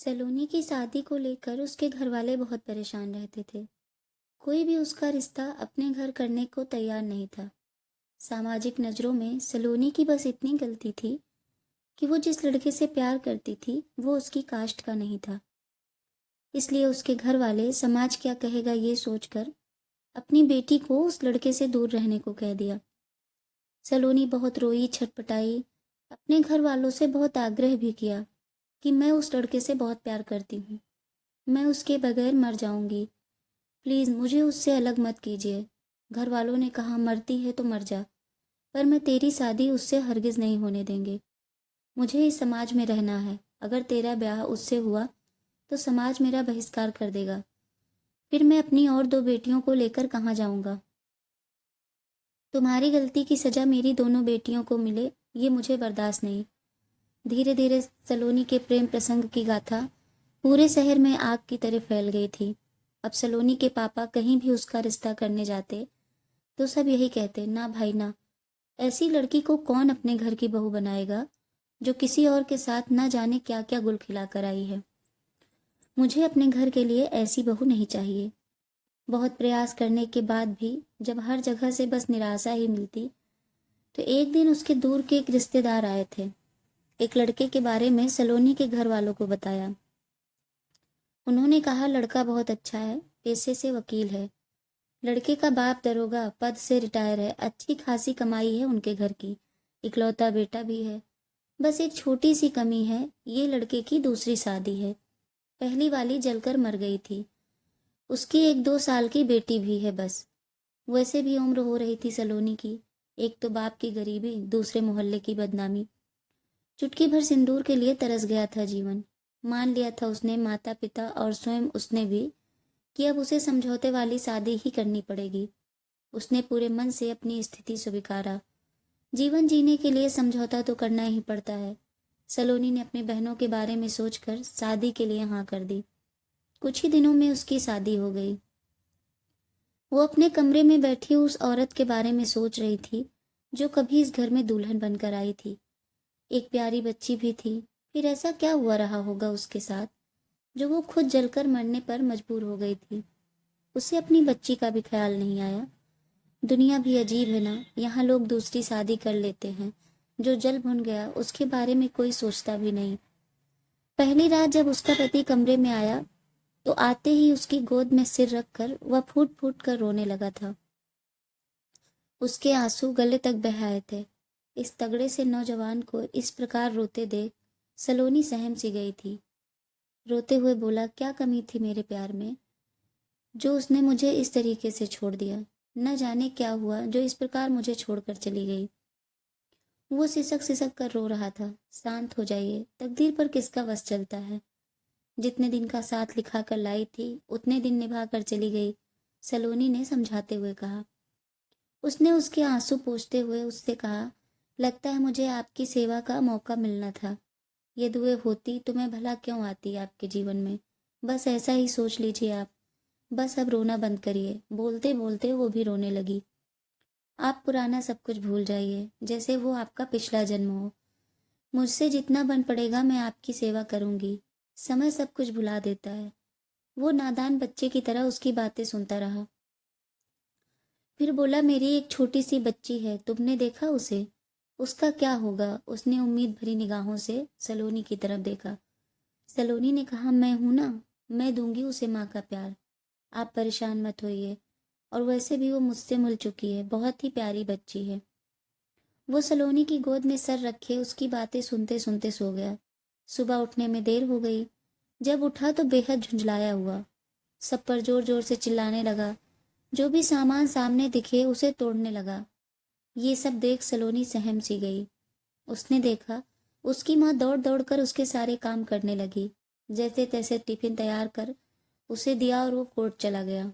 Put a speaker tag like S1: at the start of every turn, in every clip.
S1: सलोनी की शादी को लेकर उसके घरवाले बहुत परेशान रहते थे। कोई भी उसका रिश्ता अपने घर करने को तैयार नहीं था। सामाजिक नज़रों में सलोनी की बस इतनी गलती थी कि वो जिस लड़के से प्यार करती थी वो उसकी कास्ट का नहीं था। इसलिए उसके घर वाले समाज क्या कहेगा ये सोचकर अपनी बेटी को उस लड़के से दूर रहने को कह दिया। सलोनी बहुत रोई, छटपटाई, अपने घर वालों से बहुत आग्रह भी किया कि मैं उस लड़के से बहुत प्यार करती हूँ, मैं उसके बगैर मर जाऊंगी, प्लीज़ मुझे उससे अलग मत कीजिए। घर वालों ने कहा मरती है तो मर जा, पर मैं तेरी शादी उससे हरगिज़ नहीं होने देंगे। मुझे इस समाज में रहना है, अगर तेरा ब्याह उससे हुआ तो समाज मेरा बहिष्कार कर देगा, फिर मैं अपनी और दो बेटियों को लेकर कहाँ जाऊंगा। तुम्हारी गलती की सज़ा मेरी दोनों बेटियों को मिले ये मुझे बर्दाश्त नहीं। धीरे धीरे सलोनी के प्रेम प्रसंग की गाथा पूरे शहर में आग की तरह फैल गई थी। अब सलोनी के पापा कहीं भी उसका रिश्ता करने जाते तो सब यही कहते, ना भाई ना, ऐसी लड़की को कौन अपने घर की बहू बनाएगा जो किसी और के साथ ना जाने क्या क्या गुल खिला कर आई है। मुझे अपने घर के लिए ऐसी बहू नहीं चाहिए। बहुत प्रयास करने के बाद भी जब हर जगह से बस निराशा ही मिलती, तो एक दिन उसके दूर के एक रिश्तेदार आए थे। एक लड़के के बारे में सलोनी के घर वालों को बताया। उन्होंने कहा लड़का बहुत अच्छा है, पेशे से वकील है, लड़के का बाप दरोगा, पद से रिटायर है, अच्छी खासी कमाई है उनके घर की, इकलौता बेटा भी है। बस एक छोटी सी कमी है, ये लड़के की दूसरी शादी है, पहली वाली जलकर मर गई थी। उसकी 1-2 साल की बेटी भी है बस। वैसे भी उम्र हो रही थी सलोनी की, एक तो बाप की गरीबी, दूसरे मोहल्ले की बदनामी। चुटकी भर सिंदूर के लिए तरस गया था जीवन। मान लिया था उसने, माता पिता और स्वयं उसने भी, कि अब उसे समझौते वाली शादी ही करनी पड़ेगी। उसने पूरे मन से अपनी स्थिति स्वीकारा। जीवन जीने के लिए समझौता तो करना ही पड़ता है। सलोनी ने अपनी बहनों के बारे में सोचकर शादी के लिए हाँ कर दी। कुछ ही दिनों में उसकी शादी हो गई। वो अपने कमरे में बैठी उस औरत के बारे में सोच रही थी जो कभी इस घर में दुल्हन बनकर आई थी। एक प्यारी बच्ची भी थी। फिर ऐसा क्या हुआ रहा होगा उसके साथ जो वो खुद जलकर मरने पर मजबूर हो गई थी। उसे अपनी बच्ची का भी ख्याल नहीं आया। दुनिया भी अजीब है ना, यहाँ लोग दूसरी शादी कर लेते हैं, जो जल भुन गया उसके बारे में कोई सोचता भी नहीं। पहली रात जब उसका पति कमरे में आया तो आते ही उसकी गोद में सिर रखकर वह फूट फूट कर रोने लगा था। उसके आंसू गले तक बह आए थे। इस तगड़े से नौजवान को इस प्रकार रोते देख सलोनी सहम सी गई थी। रोते हुए बोला, क्या कमी थी मेरे प्यार में जो उसने मुझे इस तरीके से छोड़ दिया। न जाने क्या हुआ जो इस प्रकार मुझे छोड़कर चली गई। वो सिसक सिसक कर रो रहा था। शांत हो जाइए, तकदीर पर किसका वश चलता है। जितने दिन का साथ लिखा कर लाई थी उतने दिन निभा कर चली गई, सलोनी ने समझाते हुए कहा। उसने उसके आंसू पोंछते हुए उससे कहा, लगता है मुझे आपकी सेवा का मौका मिलना था। ये दुए होती तो मैं भला क्यों आती आपके जीवन में। बस ऐसा ही सोच लीजिए आप। बस अब रोना बंद करिए। बोलते बोलते वो भी रोने लगी। आप पुराना सब कुछ भूल जाइए, जैसे वो आपका पिछला जन्म हो। मुझसे जितना बन पड़ेगा मैं आपकी सेवा करूंगी। समय सब कुछ भुला देता है। वो नादान बच्चे की तरह उसकी बातें सुनता रहा। फिर बोला, मेरी एक छोटी सी बच्ची है, तुमने देखा उसे? उसका क्या होगा? उसने उम्मीद भरी निगाहों से सलोनी की तरफ देखा। सलोनी ने कहा, मैं हूं ना, मैं दूंगी उसे माँ का प्यार। आप परेशान मत होइए। और वैसे भी वो मुझसे मिल चुकी है, बहुत ही प्यारी बच्ची है। वो सलोनी की गोद में सर रखे उसकी बातें सुनते सुनते सो गया। सुबह उठने में देर हो गई। जब उठा तो बेहद झुंझलाया हुआ, सब पर जोर जोर से चिल्लाने लगा। जो भी सामान सामने दिखे उसे तोड़ने लगा। ये सब देख सलोनी सहम सी गई। उसने देखा उसकी माँ दौड़ दौड़ कर उसके सारे काम करने लगी। जैसे तैसे टिफिन तैयार कर उसे दिया और वो कोर्ट चला गया।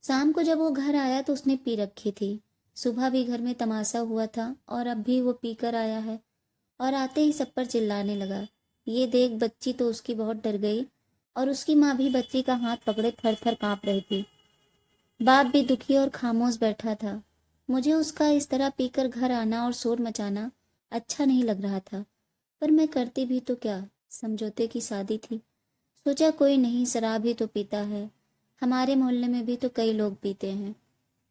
S1: शाम को जब वो घर आया तो उसने पी रखी थी। सुबह भी घर में तमाशा हुआ था और अब भी वो पीकर आया है। और आते ही सब पर चिल्लाने लगा। ये देख बच्ची तो उसकी बहुत डर गई और उसकी माँ भी बच्ची का हाथ पकड़े थर थर कांप रही थी। बाप भी दुखी और खामोश बैठा था। मुझे उसका इस तरह पीकर घर आना और शोर मचाना अच्छा नहीं लग रहा था, पर मैं करती भी तो क्या। समझौते की शादी थी। सोचा कोई नहीं, शराब ही तो पीता है, हमारे मोहल्ले में भी तो कई लोग पीते हैं।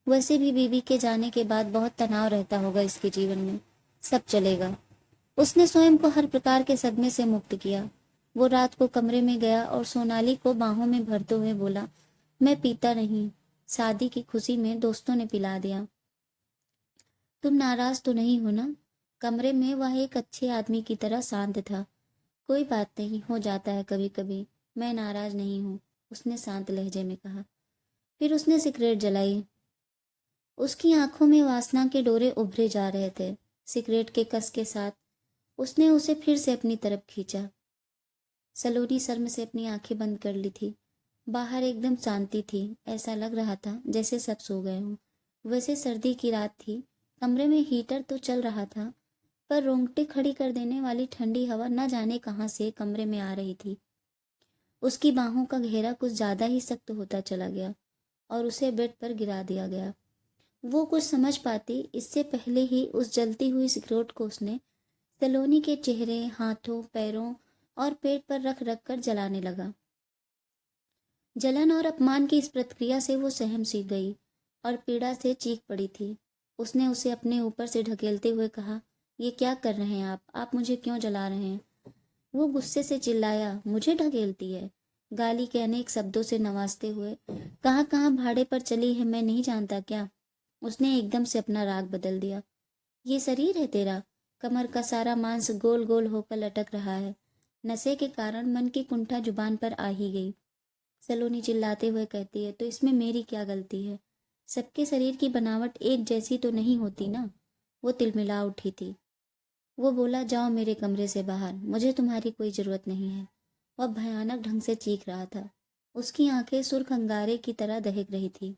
S1: वैसे भी बीवी के जाने के बाद बहुत तनाव रहता होगा इसके जीवन में, सब चलेगा। उसने स्वयं को हर प्रकार के सदमे से मुक्त किया। वो रात को कमरे में गया और सोनाली को बाहों में भरते हुए बोला, मैं पीता नहीं। शादी की खुशी में दोस्तों ने पिला दिया। तुम नाराज तो नहीं हो ना? कमरे में वह एक अच्छे आदमी की तरह शांत था। कोई बात नहीं, हो जाता है कभी कभी, मैं नाराज नहीं हूँ, उसने शांत लहजे में कहा। फिर उसने सिगरेट जलाई। उसकी आंखों में वासना के डोरे उभरे जा रहे थे। सिगरेट के कस के साथ उसने उसे फिर से अपनी तरफ खींचा। सलोनी शर्म से अपनी आंखें बंद कर ली थी। बाहर एकदम शांति थी, ऐसा लग रहा था जैसे सब सो गए हों। वैसे सर्दी की रात थी, कमरे में हीटर तो चल रहा था, पर रोंगटे खड़ी कर देने वाली ठंडी हवा न जाने कहां से कमरे में आ रही थी। उसकी बाहों का घेरा कुछ ज्यादा ही सख्त होता चला गया और उसे बेड पर गिरा दिया गया। वो कुछ समझ पाती इससे पहले ही उस जलती हुई सिगरेट को उसने सलोनी के चेहरे, हाथों, पैरों और पेट पर रख रख कर जलाने लगा। जलन और अपमान की इस प्रतिक्रिया से वो सहम सी गई और पीड़ा से चीख पड़ी थी। उसने उसे अपने ऊपर से ढकेलते हुए कहा, ये क्या कर रहे हैं आप मुझे क्यों जला रहे हैं? वो गुस्से से चिल्लाया, मुझे ढकेलती है? गाली के अनेक शब्दों से नवाजते हुए, कहाँ कहाँ भाड़े पर चली है मैं नहीं जानता क्या? उसने एकदम से अपना राग बदल दिया। ये शरीर है तेरा? कमर का सारा मांस गोल गोल होकर लटक रहा है। नशे के कारण मन की कुंठा जुबान पर आ ही गई। सलोनी चिल्लाते हुए कहती है, तो इसमें मेरी क्या गलती है? सबके शरीर की बनावट एक जैसी तो नहीं होती ना। वो तिलमिला उठी थी। वो बोला, जाओ मेरे कमरे से बाहर, मुझे तुम्हारी कोई जरूरत नहीं है। वह भयानक ढंग से चीख रहा था। उसकी आंखें सुर्ख अंगारे की तरह दहक रही थी।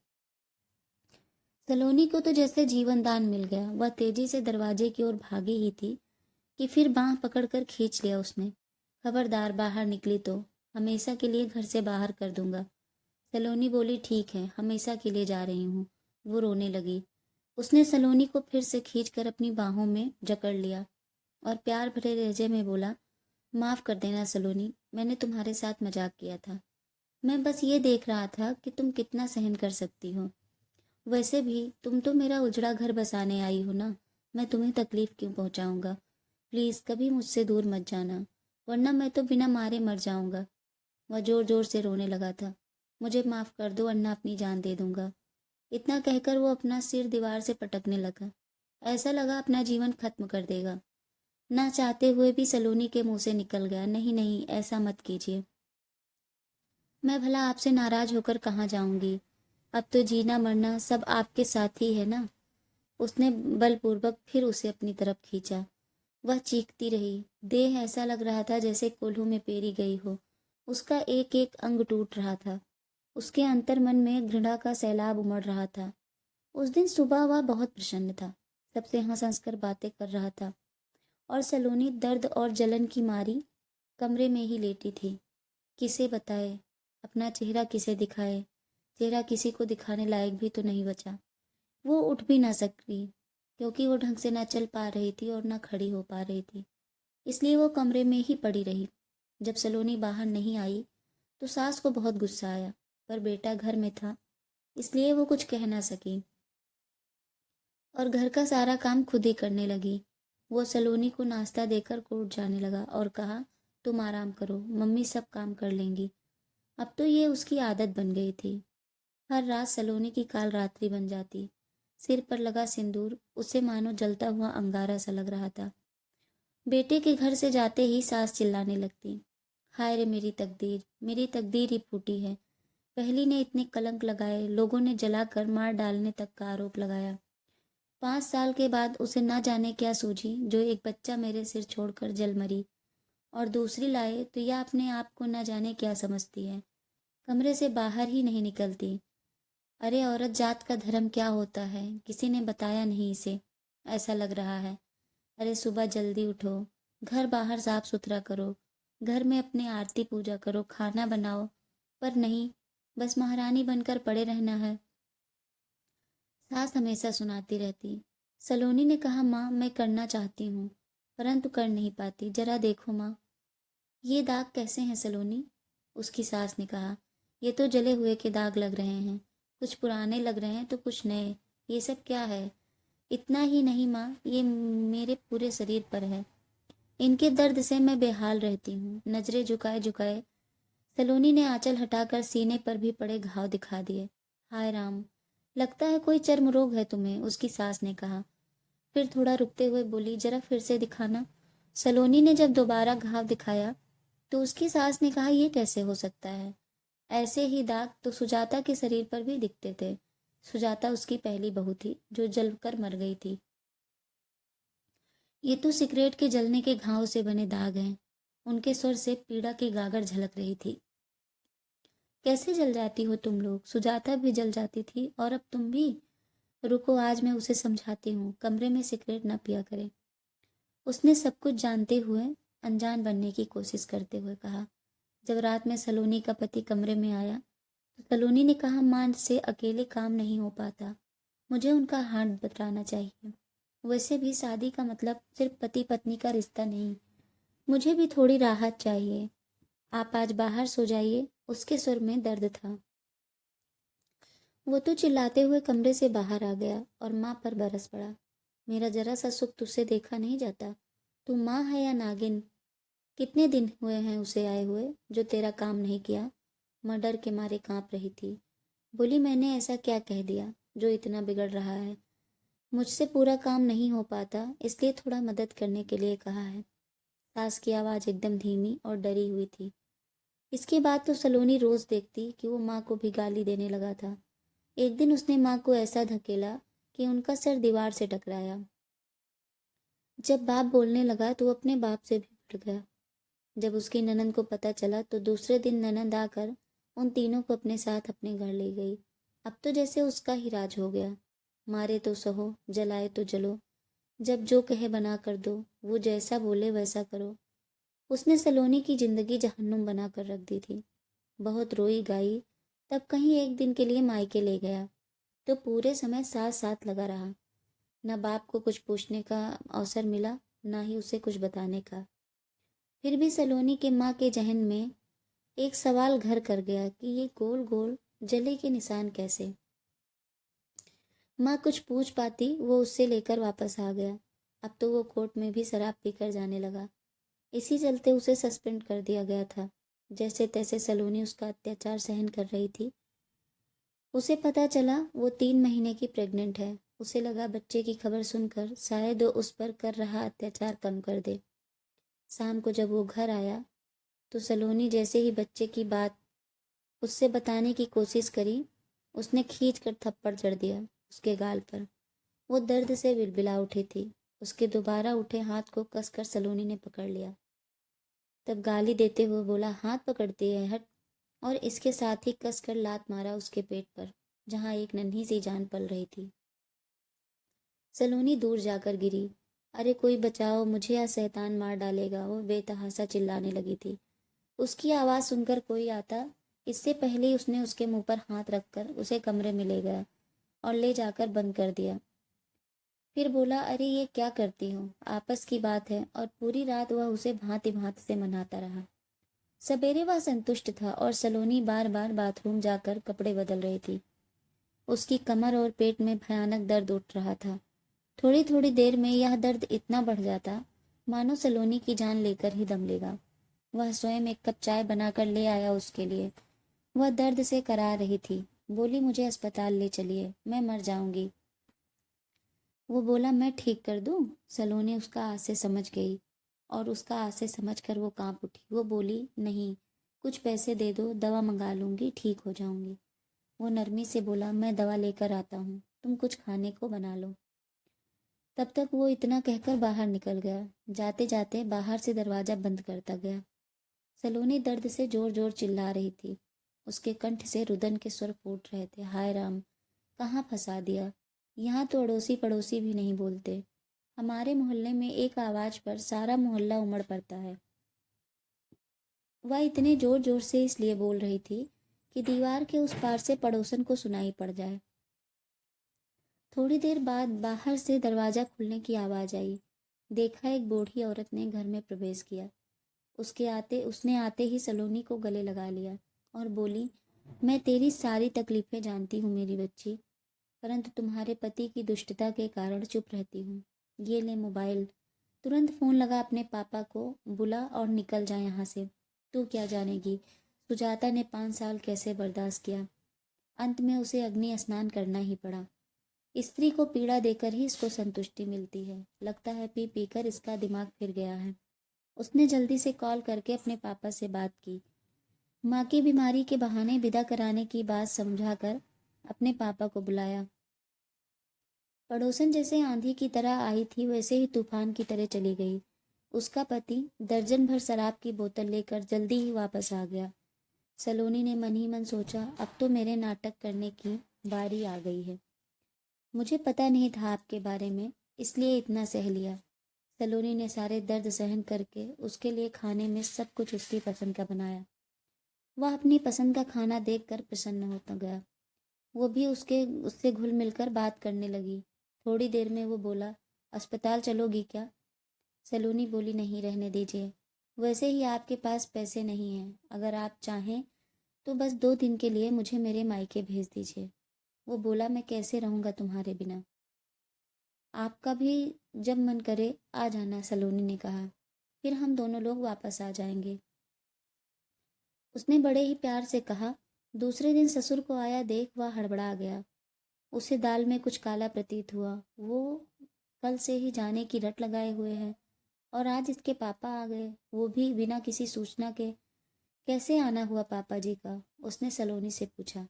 S1: सलोनी को तो जैसे जीवन दान मिल गया। वह तेजी से दरवाजे की ओर भागी ही थी कि फिर बांह पकड़कर खींच लिया उसने। खबरदार बाहर निकली तो हमेशा के लिए घर से बाहर कर दूंगा। सलोनी बोली, ठीक है, हमेशा के लिए जा रही हूँ। वो रोने लगी। उसने सलोनी को फिर से खींचकर अपनी बाहों में जकड़ लिया और प्यार भरे लहजे में बोला, माफ कर देना सलोनी, मैंने तुम्हारे साथ मजाक किया था। मैं बस ये देख रहा था कि तुम कितना सहन कर सकती हो। वैसे भी तुम तो मेरा उजड़ा घर बसाने आई हो ना, मैं तुम्हें तकलीफ क्यों पहुंचाऊंगा? प्लीज कभी मुझसे दूर मत जाना, वरना मैं तो बिना मारे मर जाऊंगा। वह जोर जोर से रोने लगा था। मुझे माफ कर दो, वरना अपनी जान दे दूंगा। इतना कहकर वो अपना सिर दीवार से पटकने लगा। ऐसा लगा अपना जीवन खत्म कर देगा। ना चाहते हुए भी सलोनी के मुंह से निकल गया, नहीं नहीं, ऐसा मत कीजिए। मैं भला आपसे नाराज होकर कहाँ जाऊंगी? अब तो जीना मरना सब आपके साथ ही है ना। उसने बलपूर्वक फिर उसे अपनी तरफ खींचा। वह चीखती रही। देह ऐसा लग रहा था जैसे कोल्हू में पेरी गई हो। उसका एक एक अंग टूट रहा था। उसके अंतर्मन में घृणा का सैलाब उमड़ रहा था। उस दिन सुबह वह बहुत प्रसन्न था, सबसे हंस हंस कर बातें कर रहा था, और सलोनी दर्द और जलन की मारी कमरे में ही लेटी थी। किसे बताए, अपना चेहरा किसे दिखाए? चेहरा किसी को दिखाने लायक भी तो नहीं बचा। वो उठ भी ना सकी, क्योंकि वो ढंग से ना चल पा रही थी और ना खड़ी हो पा रही थी। इसलिए वो कमरे में ही पड़ी रही। जब सलोनी बाहर नहीं आई तो सास को बहुत गुस्सा आया, पर बेटा घर में था इसलिए वो कुछ कह ना सकी और घर का सारा काम खुद ही करने लगी। वो सलोनी को नाश्ता देकर कोर्ट जाने लगा और कहा, तुम आराम करो, मम्मी सब काम कर लेंगी। अब तो ये उसकी आदत बन गई थी। हर रात सलोनी की काल रात्रि बन जाती। सिर पर लगा सिंदूर उसे मानो जलता हुआ अंगारा सा लग रहा था। बेटे के घर से जाते ही सास चिल्लाने लगती, हाय रे मेरी तकदीर ही फूटी है। पहली ने इतने कलंक लगाए, लोगों ने जलाकर मार डालने तक का आरोप लगाया। 5 साल के बाद उसे ना जाने क्या सूझी जो एक बच्चा मेरे सिर छोड़कर जल मरी, और दूसरी लाए तो यह अपने आप को ना जाने क्या समझती है, कमरे से बाहर ही नहीं निकलती। अरे औरत जात का धर्म क्या होता है, किसी ने बताया नहीं इसे, ऐसा लग रहा है। अरे सुबह जल्दी उठो, घर बाहर साफ सुथरा करो, घर में अपने आरती पूजा करो, खाना बनाओ, पर नहीं, बस महारानी बनकर पड़े रहना है। सास हमेशा सुनाती रहती। सलोनी ने कहा, माँ मैं करना चाहती हूँ परंतु कर नहीं पाती, जरा देखो माँ। ये दाग कैसे हैं सलोनी? उसकी सास ने कहा। ये तो जले हुए के दाग लग रहे हैं, कुछ पुराने लग रहे हैं तो कुछ नए। ये सब क्या है? इतना ही नहीं माँ, ये मेरे पूरे शरीर पर है। इनके दर्द से मैं बेहाल रहती हूँ। नजरें झुकाए झुकाए सलोनी ने आंचल हटाकर सीने पर भी पड़े घाव दिखा दिए। हाय राम, लगता है कोई चर्म रोग है तुम्हें, उसकी सास ने कहा। फिर थोड़ा रुकते हुए बोली, जरा फिर से दिखाना। सलोनी ने जब दोबारा घाव दिखाया तो उसकी सास ने कहा, यह कैसे हो सकता है? ऐसे ही दाग तो सुजाता के शरीर पर भी दिखते थे। सुजाता उसकी पहली बहू थी जो जलकर मर गई थी। ये तो सिगरेट के जलने के घाव से बने दाग हैं। उनके स्वर से पीड़ा की गागर झलक रही थी। कैसे जल जाती हो तुम लोग? सुजाता भी जल जाती थी और अब तुम भी। रुको, आज मैं उसे समझाती हूँ, कमरे में सिगरेट न पिया करे। उसने सब कुछ जानते हुए अनजान बनने की कोशिश करते हुए कहा। जब रात में सलोनी का पति कमरे में आया तो सलोनी ने कहा, मां से अकेले काम नहीं हो पाता, मुझे उनका हाथ बतलाना चाहिए। वैसे भी शादी का मतलब सिर्फ पति पत्नी का रिश्ता नहीं, मुझे भी थोड़ी राहत चाहिए। आप आज बाहर सो जाइए। उसके स्वर में दर्द था। वो तो चिल्लाते हुए कमरे से बाहर आ गया और माँ पर बरस पड़ा। मेरा जरा सा सुख तुझसे देखा नहीं जाता। तू माँ है या नागिन? कितने दिन हुए हैं उसे आए हुए जो तेरा काम नहीं किया? माँ डर के मारे कांप रही थी। बोली, मैंने ऐसा क्या कह दिया जो इतना बिगड़ रहा है? मुझसे पूरा काम नहीं हो पाता, इसलिए थोड़ा मदद करने के लिए कहा है। सास की आवाज़ एकदम धीमी और डरी हुई थी। इसके बाद तो सलोनी रोज देखती कि वो माँ को भी गाली देने लगा था। एक दिन उसने माँ को ऐसा धकेला कि उनका सर दीवार से टकराया। जब बाप बोलने लगा तो वो अपने बाप से भी भिड़ गया। जब उसकी ननद को पता चला तो दूसरे दिन ननद आकर उन तीनों को अपने साथ अपने घर ले गई। अब तो जैसे उसका ही राज हो गया। मारे तो सहो, जलाए तो जलो, जब जो कहे बना कर दो, वो जैसा बोले वैसा करो। उसने सलोनी की जिंदगी जहन्नुम बना कर रख दी थी। बहुत रोई गाई, तब कहीं एक दिन के लिए मायके ले गया तो पूरे समय साथ साथ लगा रहा। न बाप को कुछ पूछने का अवसर मिला, ना ही उसे कुछ बताने का। फिर भी सलोनी के माँ के जहन में एक सवाल घर कर गया कि ये गोल गोल जले के निशान कैसे? माँ कुछ पूछ पाती वो उससे लेकर वापस आ गया। अब तो वो कोर्ट में भी शराब पीकर जाने लगा। इसी चलते उसे सस्पेंड कर दिया गया था। जैसे तैसे सलोनी उसका अत्याचार सहन कर रही थी। उसे पता चला वो 3 महीने की प्रेग्नेंट है। उसे लगा बच्चे की खबर सुनकर शायद वो उस पर कर रहा अत्याचार कम कर दे। शाम को जब वो घर आया तो सलोनी जैसे ही बच्चे की बात उससे बताने की कोशिश करी, उसने खींच कर थप्पड़ जड़ दिया उसके गाल पर। वो दर्द से बिलबिला उठी थी। उसके दोबारा उठे हाथ को कसकर सलोनी ने पकड़ लिया। तब गाली देते हुए बोला, हाथ पकड़ती है, हट। और इसके साथ ही कसकर लात मारा उसके पेट पर, जहां एक नन्ही सी जान पल रही थी। सलोनी दूर जाकर गिरी। अरे कोई बचाओ मुझे, या शैतान मार डालेगा, वो बेतहासा चिल्लाने लगी थी। उसकी आवाज़ सुनकर कोई आता इससे पहले ही उसने उसके मुंह पर हाथ रखकर उसे कमरे में ले गया और ले जाकर बंद कर दिया। फिर बोला, अरे ये क्या करती हो, आपस की बात है। और पूरी रात वह उसे भांति भांति से मनाता रहा। सवेरे वह संतुष्ट था और सलोनी बार बार बाथरूम जाकर कपड़े बदल रही थी। उसकी कमर और पेट में भयानक दर्द उठ रहा था। थोड़ी थोड़ी देर में यह दर्द इतना बढ़ जाता मानो सलोनी की जान लेकर ही दम लेगा। वह स्वयं एक कप चाय बनाकर ले आया उसके लिए। वह दर्द से करा रही थी। बोली, मुझे अस्पताल ले चलिए, मैं मर जाऊंगी। वो बोला, मैं ठीक कर दूं? सलोनी उसका आसे समझ गई और उसका आसे समझकर वो कांप उठी। वो बोली, नहीं, कुछ पैसे दे दो, दवा मंगा लूंगी, ठीक हो जाऊंगी। वो नरमी से बोला, मैं दवा लेकर आता हूँ, तुम कुछ खाने को बना लो। तब तक वो इतना कहकर बाहर निकल गया। जाते जाते बाहर से दरवाजा बंद करता गया। सलोनी दर्द से जोर जोर चिल्ला रही थी। उसके कंठ से रुदन के स्वर फूट रहे थे। हाय राम, कहाँ फंसा दिया। यहाँ तो अड़ोसी पड़ोसी भी नहीं बोलते। हमारे मोहल्ले में एक आवाज पर सारा मोहल्ला उमड़ पड़ता है। वह इतने जोर जोर से इसलिए बोल रही थी कि दीवार के उस पार से पड़ोसन को सुनाई पड़ जाए। थोड़ी देर बाद बाहर से दरवाजा खुलने की आवाज आई। देखा एक बूढ़ी औरत ने घर में प्रवेश किया। उसने आते ही सलोनी को गले लगा लिया और बोली, मैं तेरी सारी तकलीफें जानती हूँ मेरी बच्ची, परंतु तुम्हारे पति की दुष्टता के कारण चुप रहती हूँ। ये ले मोबाइल, तुरंत फ़ोन लगा अपने पापा को, बुला और निकल जा यहाँ से। तू क्या जानेगी सुजाता ने 5 साल कैसे बर्दाश्त किया। अंत में उसे अग्नि स्नान करना ही पड़ा। स्त्री को पीड़ा देकर ही इसको संतुष्टि मिलती है। लगता है पी पी कर इसका दिमाग फिर गया है। उसने जल्दी से कॉल करके अपने पापा से बात की। माँ की बीमारी के बहाने विदा कराने की बात समझाकर अपने पापा को बुलाया। पड़ोसन जैसे आंधी की तरह आई थी वैसे ही तूफान की तरह चली गई। उसका पति दर्जन भर शराब की बोतल लेकर जल्दी ही वापस आ गया। सलोनी ने मन ही मन सोचा, अब तो मेरे नाटक करने की बारी आ गई है। मुझे पता नहीं था आपके बारे में, इसलिए इतना सह लिया। सलोनी ने सारे दर्द सहन करके उसके लिए खाने में सब कुछ उसकी पसंद का बनाया। वह अपनी पसंद का खाना देखकर प्रसन्न होता गया। वो भी उससे घुल मिलकर बात करने लगी। थोड़ी देर में वो बोला, अस्पताल चलोगी क्या? सलोनी बोली, नहीं, रहने दीजिए। वैसे ही आपके पास पैसे नहीं हैं। अगर आप चाहें तो बस 2 दिन के लिए मुझे मेरे मायके भेज दीजिए। वो बोला, मैं कैसे रहूँगा तुम्हारे बिना? आपका भी जब मन करे आ जाना, सलोनी ने कहा। फिर हम दोनों लोग वापस आ जाएंगे। उसने बड़े ही प्यार से कहा। दूसरे दिन ससुर को आया देख वह हड़बड़ा गया। उसे दाल में कुछ काला प्रतीत हुआ। वो कल से ही जाने की रट लगाए हुए है और आज इसके पापा आ गए, वो भी बिना किसी सूचना के। कैसे आना हुआ पापा जी का? उसने सलोनी से पूछा।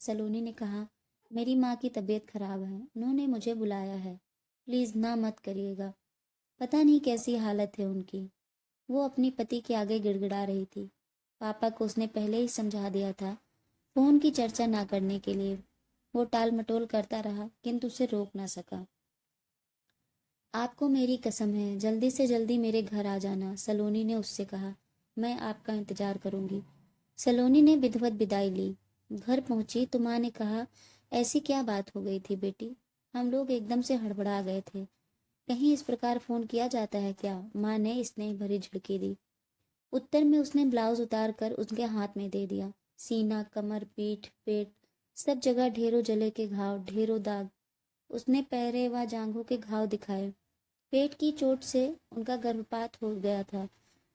S1: सलोनी ने कहा, मेरी माँ की तबीयत खराब है, उन्होंने मुझे बुलाया है। प्लीज़ ना मत करिएगा। पता नहीं कैसी हालत है उनकी। वो अपनी पति के आगे गिड़गिड़ा रही थी। पापा को उसने पहले ही समझा दिया था फ़ोन की चर्चा ना करने के लिए। वो टाल मटोल करता रहा किंतु उसे रोक ना सका। आपको मेरी कसम है, जल्दी से जल्दी मेरे घर आ जाना, सलोनी ने उससे कहा। मैं आपका इंतजार करूंगी। सलोनी ने विधिवत विदाई ली। घर पहुंची तो माँ ने कहा, ऐसी क्या बात हो गई थी बेटी? हम लोग एकदम से हड़बड़ा गए थे। कहीं इस प्रकार फ़ोन किया जाता है क्या? माँ ने स्नेह भरी झिड़की दी। उत्तर में उसने ब्लाउज उतार कर उसके हाथ में दे दिया। सीना, कमर, पीठ, पेट, सब जगह ढेरों जले के घाव, ढेरों दाग। उसने पैरे व जांघों के घाव दिखाए। पेट की चोट से उनका गर्भपात हो गया था।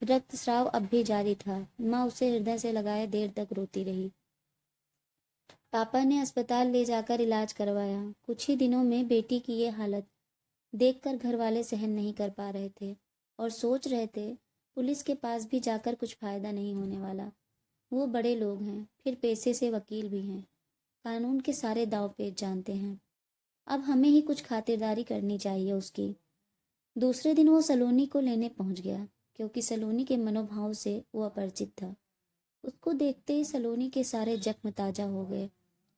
S1: रक्तस्राव अब भी जारी था। माँ उसे हृदय से लगाए देर तक रोती रही। पापा ने अस्पताल ले जाकर इलाज करवाया। कुछ ही दिनों में बेटी की ये हालत देखकर घर वाले सहन नहीं कर पा रहे थे और सोच रहे थे पुलिस के पास भी जाकर कुछ फायदा नहीं होने वाला। वो बड़े लोग हैं, फिर पैसे से वकील भी हैं, कानून के सारे दांव पेच जानते हैं। अब हमें ही कुछ खातिरदारी करनी चाहिए उसकी। दूसरे दिन वो सलोनी को लेने पहुंच गया, क्योंकि सलोनी के मनोभाव से वो अपरिचित था। उसको देखते ही सलोनी के सारे जख्म ताजा हो गए।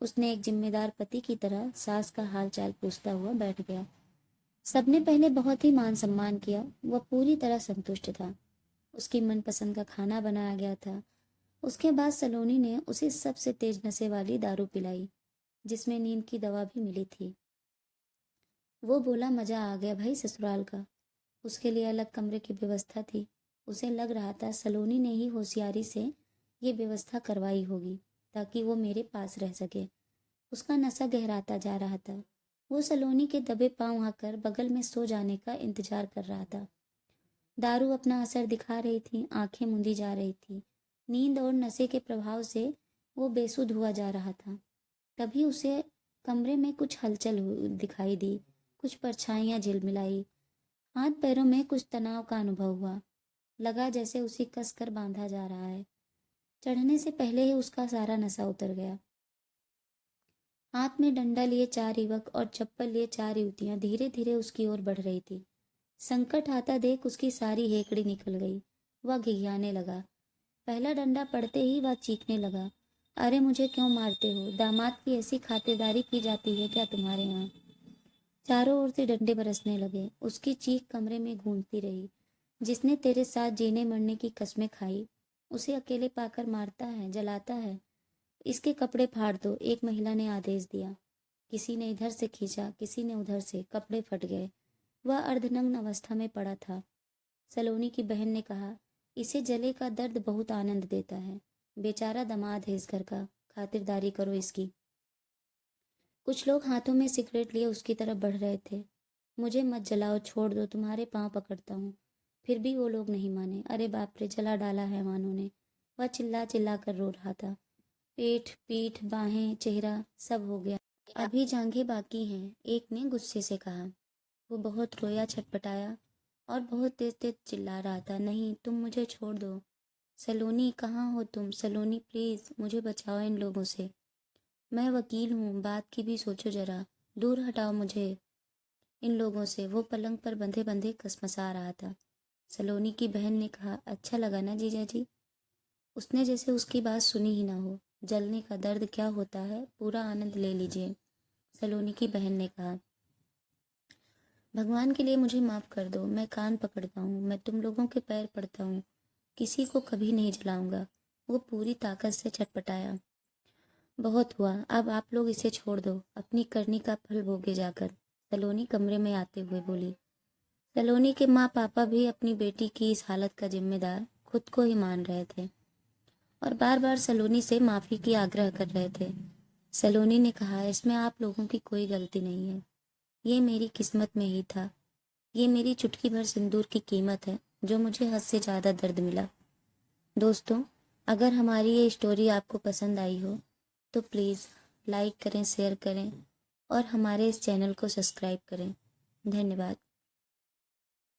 S1: उसने एक जिम्मेदार पति की तरह सास का हाल चाल पूछता हुआ बैठ गया। सबने पहले बहुत ही मान सम्मान किया। वह पूरी तरह संतुष्ट था। उसकी मनपसंद का खाना बनाया गया था। उसके बाद सलोनी ने उसे सबसे तेज नशे वाली दारू पिलाई, जिसमें नींद की दवा भी मिली थी। वो बोला, मजा आ गया भाई ससुराल का। उसके लिए अलग कमरे की व्यवस्था थी। उसे लग रहा था सलोनी ने ही होशियारी से ये व्यवस्था करवाई होगी ताकि वो मेरे पास रह सके। उसका नशा गहराता जा रहा था। वो सलोनी के दबे पांव आकर बगल में सो जाने का इंतजार कर रहा था। दारू अपना असर दिखा रही थी, आंखें मूंदी जा रही थी। नींद और नशे के प्रभाव से वो बेसुध हुआ जा रहा था। तभी उसे कमरे में कुछ हलचल दिखाई दी, कुछ परछाइयां झिलमिलाई। हाथ पैरों में कुछ तनाव का अनुभव हुआ। लगा जैसे उसे कस कर बांधा जा रहा है। चढ़ने से पहले ही उसका सारा नशा उतर गया। हाथ में डंडा लिए 4 युवक और चप्पल लिए 4 युवतियां धीरे धीरे उसकी ओर बढ़ रही थी। संकट आता देख उसकी सारी हेकड़ी निकल गई। वह घिघियाने लगा। पहला डंडा पड़ते ही वह चीखने लगा, अरे मुझे क्यों मारते हो? दामाद की ऐसी खातिरदारी की जाती है क्या तुम्हारे यहाँ? चारों ओर से डंडे बरसने लगे। उसकी चीख कमरे में गूंजती रही। जिसने तेरे साथ जीने मरने की कस्में खाई, उसे अकेले पाकर मारता है, जलाता है। इसके कपड़े फाड़ दो, एक महिला ने आदेश दिया। किसी ने इधर से खींचा, किसी ने उधर से। कपड़े फट गए। वह अर्धनग्न अवस्था में पड़ा था। सलोनी की बहन ने कहा, इसे जले का दर्द बहुत आनंद देता है। बेचारा दामाद है इस घर का, खातिरदारी करो इसकी। कुछ लोग हाथों में सिगरेट लिए उसकी तरफ बढ़ रहे थे। मुझे मत जलाओ, छोड़ दो, तुम्हारे पांव पकड़ता हूँ। फिर भी वो लोग नहीं माने। अरे बाप रे, जला डाला हैवानों ने। वह चिल्ला चिल्ला कर रो रहा था। पेट, पीठ, बाहें, चेहरा सब हो गया। अभी जांघें बाकी हैं, एक ने गुस्से से कहा। वो बहुत रोया, छटपटाया और बहुत तेज तेज चिल्ला रहा था, नहीं, तुम मुझे छोड़ दो। सलोनी, कहाँ हो तुम? सलोनी प्लीज, मुझे बचाओ इन लोगों से। मैं वकील हूँ, बात की भी सोचो जरा। दूर हटाओ मुझे इन लोगों से। वो पलंग पर बंधे बंधे कसमसा रहा था। सलोनी की बहन ने कहा, अच्छा लगा ना जीजा जी? उसने जैसे उसकी बात सुनी ही ना हो। जलने का दर्द क्या होता है, पूरा आनंद ले लीजिए, सलोनी की बहन ने कहा। भगवान के लिए मुझे माफ कर दो, मैं कान पकड़ता हूँ, मैं तुम लोगों के पैर पड़ता हूँ, किसी को कभी नहीं जलाऊंगा। वो पूरी ताकत से छटपटाया। बहुत हुआ, अब आप लोग इसे छोड़ दो, अपनी करनी का फल भोगे जाकर, सलोनी कमरे में आते हुए बोली। सलोनी के माँ पापा भी अपनी बेटी की इस हालत का जिम्मेदार खुद को ही मान रहे थे और बार बार सलोनी से माफी की आग्रह कर रहे थे। सलोनी ने कहा, इसमें आप लोगों की कोई गलती नहीं है, ये मेरी किस्मत में ही था। ये मेरी चुटकी भर सिंदूर की कीमत है जो मुझे हद से ज़्यादा दर्द मिला। दोस्तों, अगर हमारी ये स्टोरी आपको पसंद आई हो तो प्लीज़ लाइक करें, शेयर करें और हमारे इस चैनल को सब्सक्राइब करें। धन्यवाद।